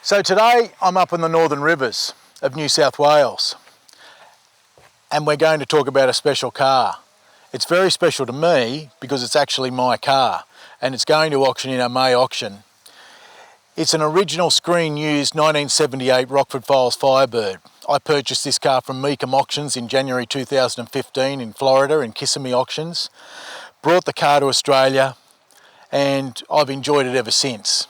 So today I'm up in the Northern Rivers of New South Wales and we're going to talk about a special car. It's very special to me because it's actually my car and it's going to auction in our May auction. It's an original screen used 1978 Rockford Files Firebird. I purchased this car from Meekum Auctions in January 2015 in Florida in Kissimmee Auctions. Brought the car to Australia and I've enjoyed it ever since.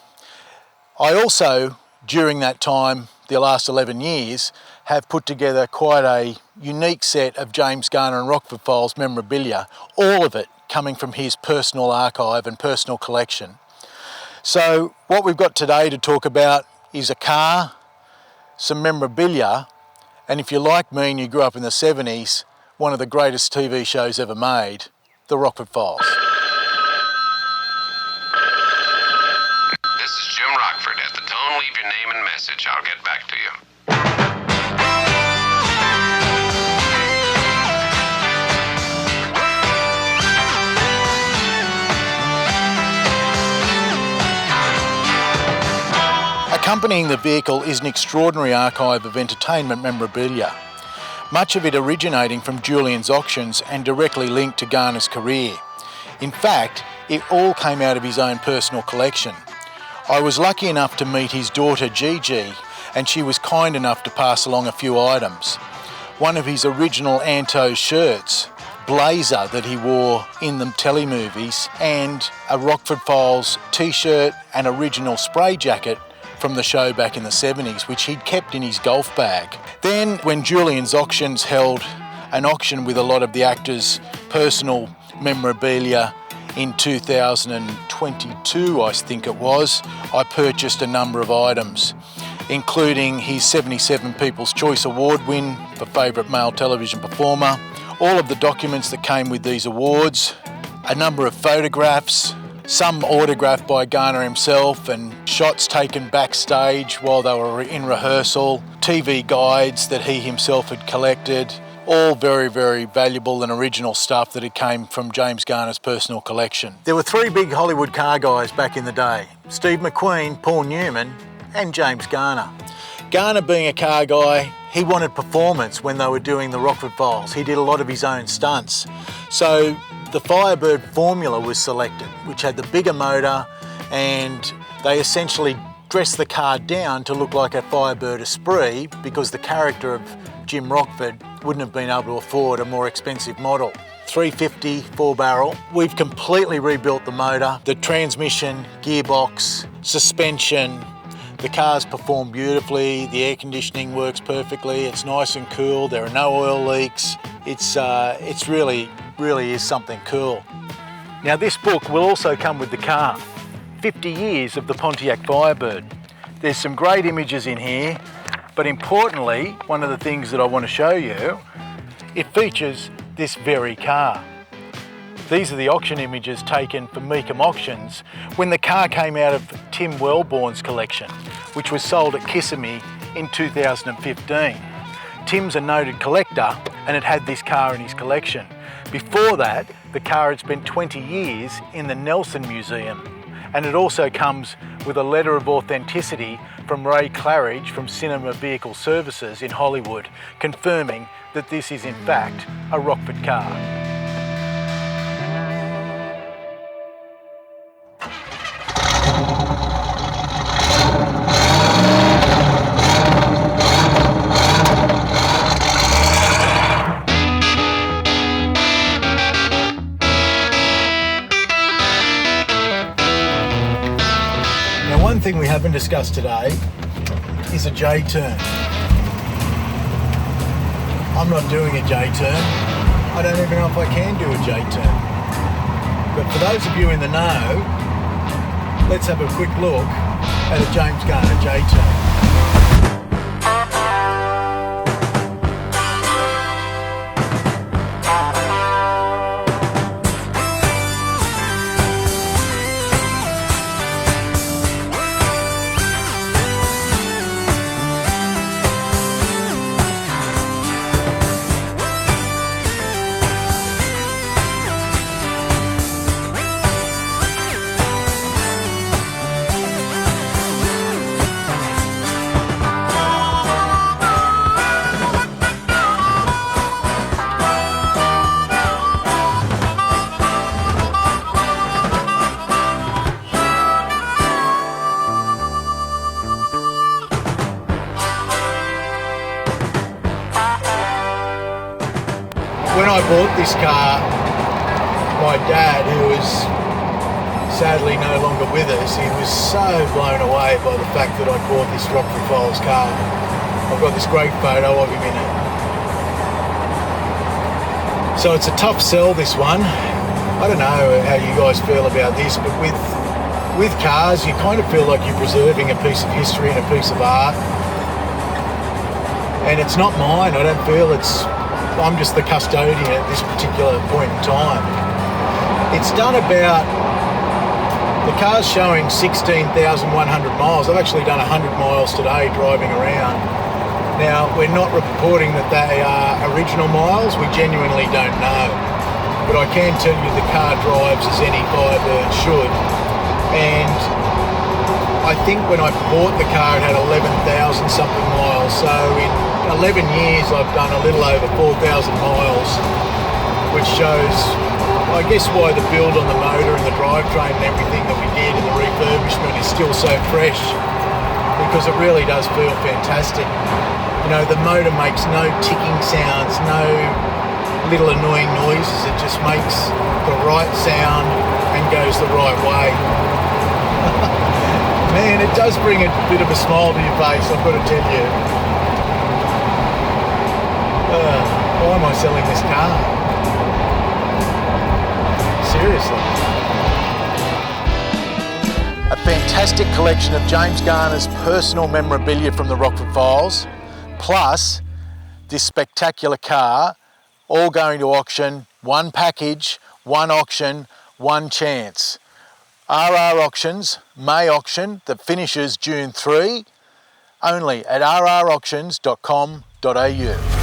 I also, during that time, the last 11 years, have put together quite a unique set of James Garner and Rockford Files memorabilia, all of it coming from his personal archive and personal collection. So what we've got today to talk about is a car, some memorabilia, and if you're like me and you grew up in the 70s, one of the greatest TV shows ever made, the Rockford Files. This is Jim Rockford. At the tone, leave your name and message. I'll get back to you. Accompanying the vehicle is an extraordinary archive of entertainment memorabilia, much of it originating from Julian's auctions and directly linked to Garner's career. In fact, it all came out of his own personal collection. I was lucky enough to meet his daughter Gigi, and she was kind enough to pass along a few items. One of his original Anto shirts, blazer that he wore in the telemovies, and a Rockford Files t-shirt and original spray jacket from the show back in the 70s, which he'd kept in his golf bag. Then when Julian's Auctions held an auction with a lot of the actors' personal memorabilia in 2022, I think it was, I purchased a number of items, including his 77 People's Choice Award win for favourite male television performer, all of the documents that came with these awards, a number of photographs, some autographed by Garner himself and shots taken backstage while they were in rehearsal, TV guides that he himself had collected, all very, very valuable and original stuff that had came from James Garner's personal collection. There were three big Hollywood car guys back in the day, Steve McQueen, Paul Newman and James Garner. Garner being a car guy, he wanted performance when they were doing the Rockford Files. He did a lot of his own stunts. So the Firebird formula was selected, which had the bigger motor, and they essentially dressed the car down to look like a Firebird Esprit because the character of Jim Rockford wouldn't have been able to afford a more expensive model. 350 4-barrel. We've completely rebuilt the motor, the transmission, gearbox, suspension. The cars perform beautifully, the air conditioning works perfectly, it's nice and cool, there are no oil leaks. It's really is something cool. Now this book will also come with the car. 50 years of the Pontiac Firebird. There's some great images in here, but importantly, one of the things that I want to show you, it features this very car. These are the auction images taken for Meekum Auctions when the car came out of Tim Wellborn's collection, which was sold at Kissimmee in 2015. Tim's a noted collector and it had this car in his collection. Before that, the car had spent 20 years in the Nelson Museum, and it also comes with a letter of authenticity from Ray Claridge from Cinema Vehicle Services in Hollywood, confirming that this is in fact a Rockford car. One thing we haven't discussed today is a J-turn. I'm not doing a J-turn. I don't even know if I can do a J-turn. But for those of you in the know, let's have a quick look at a James Garner J-turn. when I bought this car, my dad, who was sadly no longer with us, he was so blown away by the fact that I bought this Rockford Files car. I've got this great photo of him in it. So it's a tough sell, this one. I don't know how you guys feel about this, but with cars, you kind of feel like you're preserving a piece of history and a piece of art. And it's not mine. I don't feel I'm just the custodian at this particular point in time. It's done about, the car's showing 16,100 miles. I've actually done 100 miles today driving around. Now, we're not reporting that they are original miles. We genuinely don't know. But I can tell you the car drives as any Firebird should. And I think when I bought the car, it had 11,000 something miles. So in 11 years, I've done a little over 4,000 miles, which shows, I guess, why the build on the motor and the drivetrain and everything that we did and the refurbishment is still so fresh, because it really does feel fantastic. You know, the motor makes no ticking sounds, no little annoying noises. It just makes the right sound and goes the right way. Man, it does bring a bit of a smile to your face, I've got to tell you. Why am I selling this car? Seriously. A fantastic collection of James Garner's personal memorabilia from the Rockford Files, plus this spectacular car, all going to auction. One package, one auction, one chance. RR Auctions, May auction that finishes June 3, only at rrauctions.com.au.